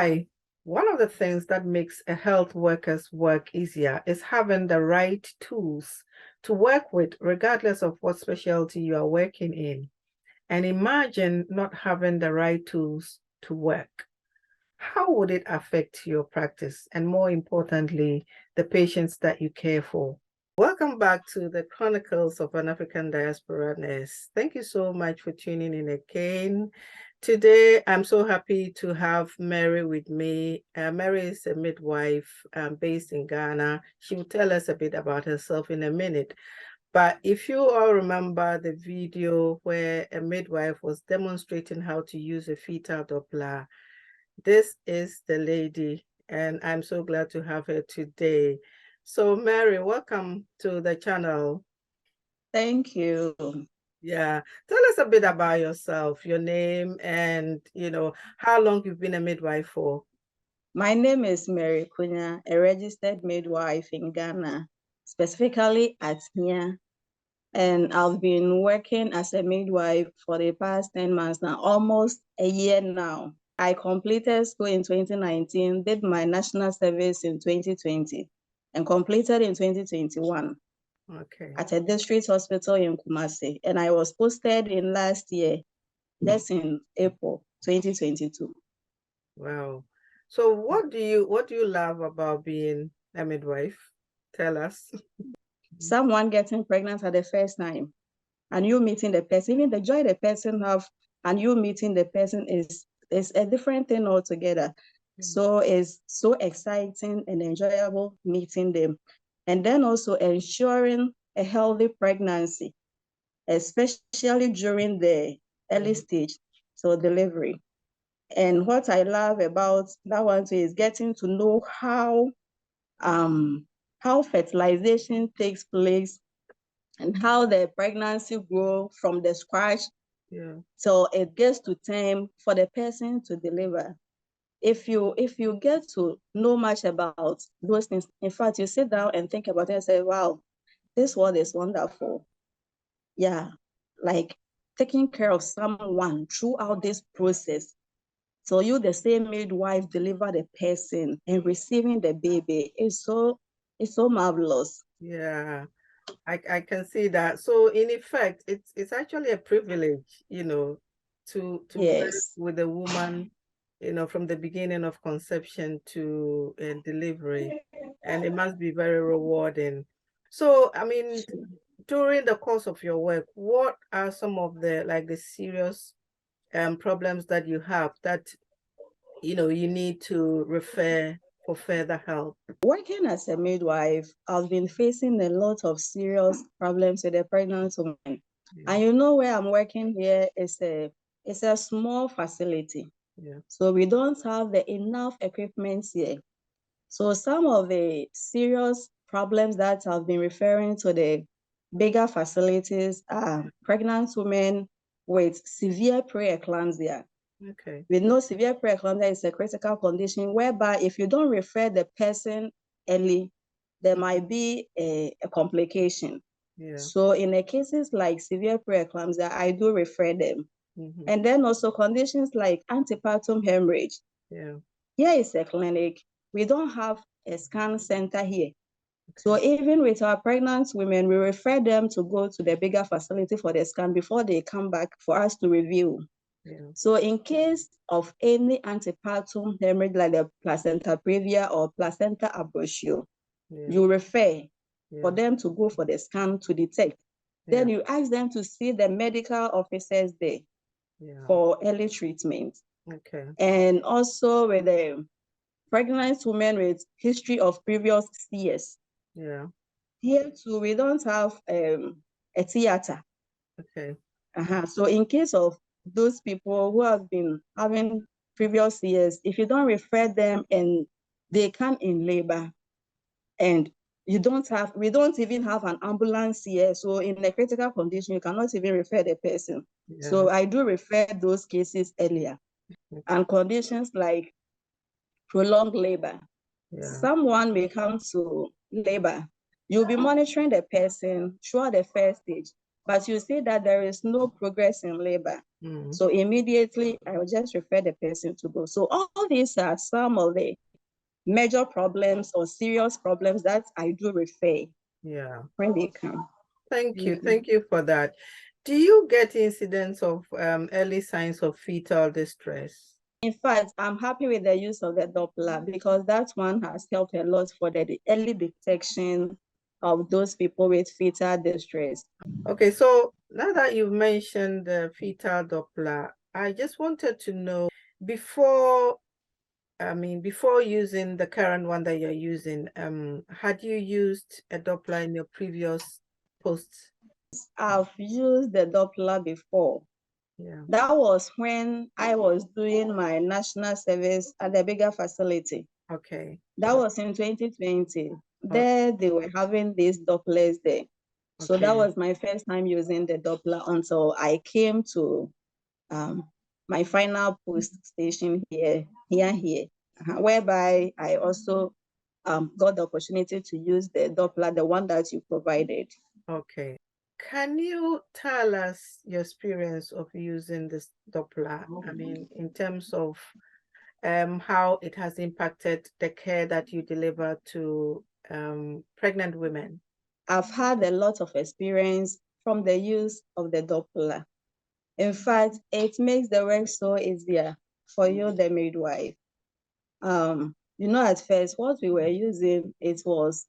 Hi. One of the things that makes a health worker's work easier is having the right tools to work with, regardless of what specialty you are working in. And imagine not having the right tools to work. How would it affect your practice? And more importantly, the patients that you care for? Welcome back to the Chronicles of an African Diaspora Nurse. Thank you so much for tuning in again. Today, I'm so happy to have Mary with me. Mary is a midwife based in Ghana. She will tell us a bit about herself in a minute. But if you all remember the video where a midwife was demonstrating how to use a fetal Doppler, this is the lady, and I'm so glad to have her today. So Mary, welcome to the channel. Thank you. Yeah, tell us a bit about yourself, your name, and how long you've been a midwife for. My name is Mary Kunya, a registered midwife in Ghana, specifically at here. And I've been working as a midwife for the past 10 months now, almost a year now. I completed school in 2019, did my national service in 2020, and completed in 2021. Okay. At a district hospital in Kumasi. And I was posted in last year, that's in April 2022. Wow. So what do you love about being a midwife? Tell us. Someone getting pregnant at the first time and you meeting the person, even the joy the person have and you meeting the person is a different thing altogether. So it's so exciting and enjoyable meeting them. And then also ensuring a healthy pregnancy, especially during the early stage, so delivery. And what I love about that one too is getting to know how fertilization takes place and how the pregnancy grow from the scratch. Yeah. So it gets to time for the person to deliver. If you get to know much about those things, in fact, you sit down and think about it and say, wow, this world is wonderful. Yeah, like taking care of someone throughout this process. So you, the same midwife, deliver the person and receiving the baby is so marvelous. Yeah, I can see that. So in effect, it's actually a privilege, to work Yes. with a woman, from the beginning of conception to delivery, and it must be very rewarding. So, I mean, during the course of your work, what are some of the serious problems that you have that you need to refer for further help? Working as a midwife, I've been facing a lot of serious problems with the pregnant women. Yeah. And where I'm working here is a small facility. Yeah. So we don't have the enough equipment here. So some of the serious problems that I've been referring to the bigger facilities are pregnant women with severe preeclampsia. Okay. We know severe preeclampsia is a critical condition whereby if you don't refer the person early, there might be a complication. Yeah. So in the cases like severe preeclampsia, I do refer them. And then also conditions like antepartum hemorrhage. Yeah. Here is a clinic. We don't have a scan center here. Okay. So even with our pregnant women, we refer them to go to the bigger facility for the scan before they come back for us to review. Yeah. So in case of any antepartum hemorrhage like the placenta previa or placenta abruptio, you refer for them to go for the scan to detect. Then you ask them to see the medical officers there for early treatment. Okay. And also with the pregnant women with history of previous CS. Yeah. Here too, we don't have a theater. Okay. So in case of those people who have been having previous years, if you don't refer them and they come in labor and we don't even have an ambulance here. So in a critical condition, you cannot even refer the person. Yeah. So I do refer those cases earlier. Okay. And conditions like prolonged labor. Yeah. Someone may come to labor. You'll be monitoring the person throughout the first stage but you see that there is no progress in labor. So immediately I will just refer the person to go. So all these are some of the major problems or serious problems that I do refer when they come. Thank you for that. Do you get incidents of early signs of fetal distress? In fact, I'm happy with the use of the Doppler because that one has helped a lot for the early detection of those people with fetal distress. Okay, so now that you've mentioned the fetal Doppler, I just wanted to know before using the current one that you're using, had you used a Doppler in your previous posts? I've used the Doppler before. Yeah. That was when I was doing my national service at the bigger facility. Okay. That was in 2020. There they were having these Dopplers there. So that was my first time using the Doppler until I came to my final post station here, whereby I also got the opportunity to use the Doppler, the one that you provided. Okay. Can you tell us your experience of using this Doppler? I mean, in terms of how it has impacted the care that you deliver to pregnant women? I've had a lot of experience from the use of the Doppler. In fact, it makes the work so easier for you, the midwife. At first, what we were using, it was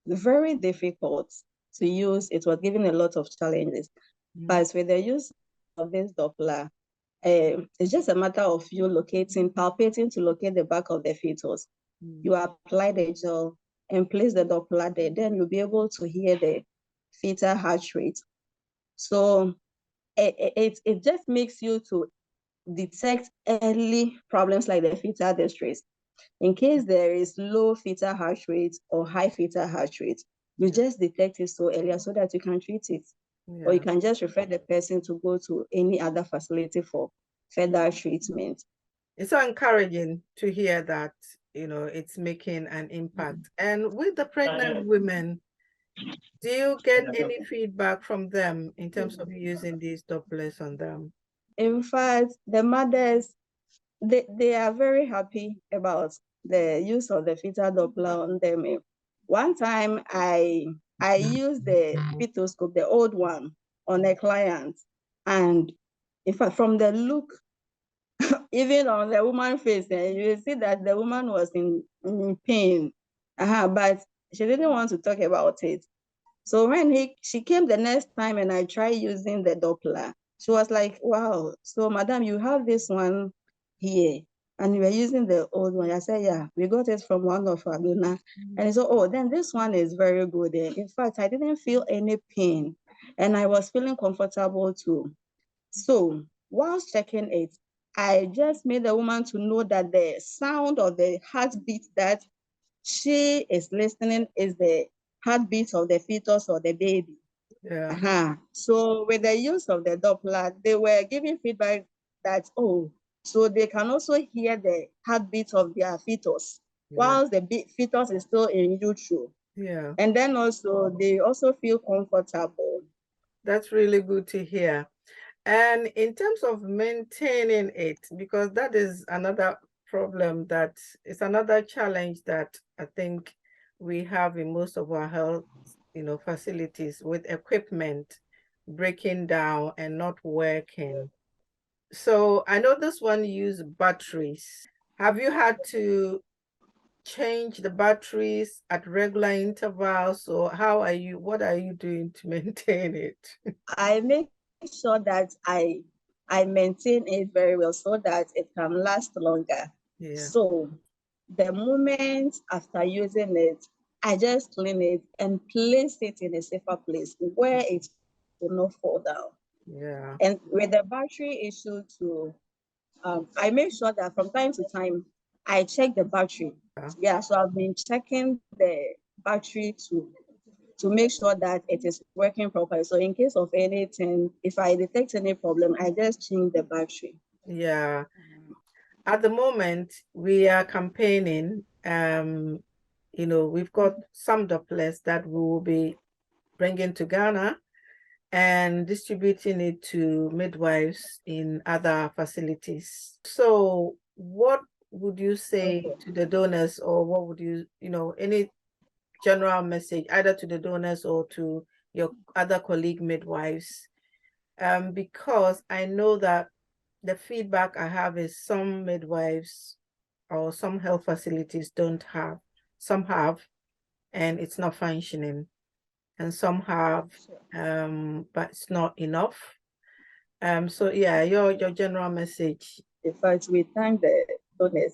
very difficult to use. It was giving a lot of challenges. But with the use of this Doppler, it's just a matter of you palpating to locate the back of the fetus. You apply the gel and place the Doppler there, then you'll be able to hear the fetal heart rate. So it just makes you to detect early problems like the fetal distress. In case there is low fetal heart rate or high fetal heart rate, you just detect it so earlier so that you can treat it. Or you can just refer the person to go to any other facility for further treatment. It's so encouraging to hear that, it's making an impact. And with the pregnant women, do you get any feedback from them in terms of using these Dopplers on them? In fact, the mothers, they are very happy about the use of the fetal Doppler on them. One time I used the fetoscope, the old one, on a client. And in fact, from the look, even on the woman's face, you see that the woman was in pain. But she didn't want to talk about it. So when she came the next time and I tried using the Doppler, she was like, wow, so madam, you have this one here and you were using the old one. I said, yeah, we got it from one of our donor. And he said, oh, then this one is very good. In fact, I didn't feel any pain and I was feeling comfortable too. So whilst checking it, I just made the woman to know that the sound of the heartbeat that she is listening is the heartbeat of the fetus or the baby. So with the use of the Doppler, they were giving feedback that, so they can also hear the heartbeat of their fetus whilst the fetus is still in utero. And then also, they also feel comfortable. That's really good to hear. And in terms of maintaining it, because that is another problem, that is another challenge that I think we have in most of our health, facilities, with equipment breaking down and not working. So I know this one uses batteries. Have you had to change the batteries at regular intervals, or what are you doing to maintain it? I make sure that I maintain it very well so that it can last longer. So the moment after using it, I just clean it and place it in a safer place where it will not fall down. And with the battery issue too, I make sure that from time to time, I check the battery. So I've been checking the battery to make sure that it is working properly. So in case of anything, if I detect any problem, I just change the battery. At the moment, we are campaigning. We've got some Dopplers that we will be bringing to Ghana. and distributing it to midwives in other facilities. So what would you say to the donors, or what would you, any general message either to the donors or to your other colleague midwives? Because I know that the feedback I have is some midwives or some health facilities don't have, some have, and it's not functioning, and some have, but it's not enough. So yeah, your general message. In fact, we thank the donors.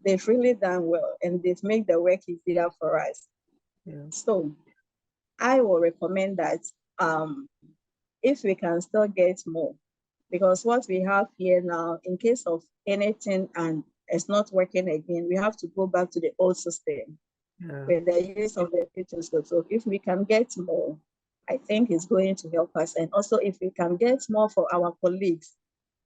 They've really done well, and they've made the work easier for us. Yeah. So I will recommend that if we can still get more, because what we have here now, in case of anything and it's not working again, we have to go back to the old system with the use of the fetal. So if we can get more, I think it's going to help us. And also if we can get more for our colleagues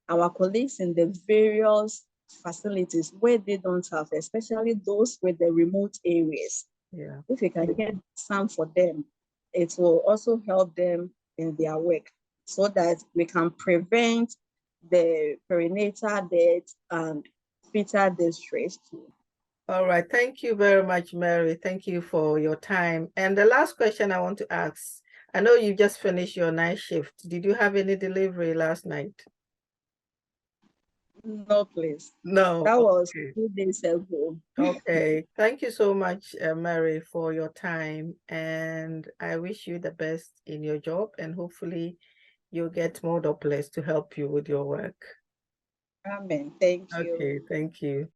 in the various facilities where they don't have, especially those with the remote areas. Yeah. If we can get some for them, it will also help them in their work so that we can prevent the perinatal death and fetal distress too. All right. Thank you very much, Mary. Thank you for your time. And the last question I want to ask, I know you just finished your night shift. Did you have any delivery last night? No, please. No. That was Okay. 2 days ago. Okay. Thank you so much, Mary, for your time. And I wish you the best in your job, and hopefully you'll get more Dopplers to help you with your work. Amen. Thank you. Okay. Thank you.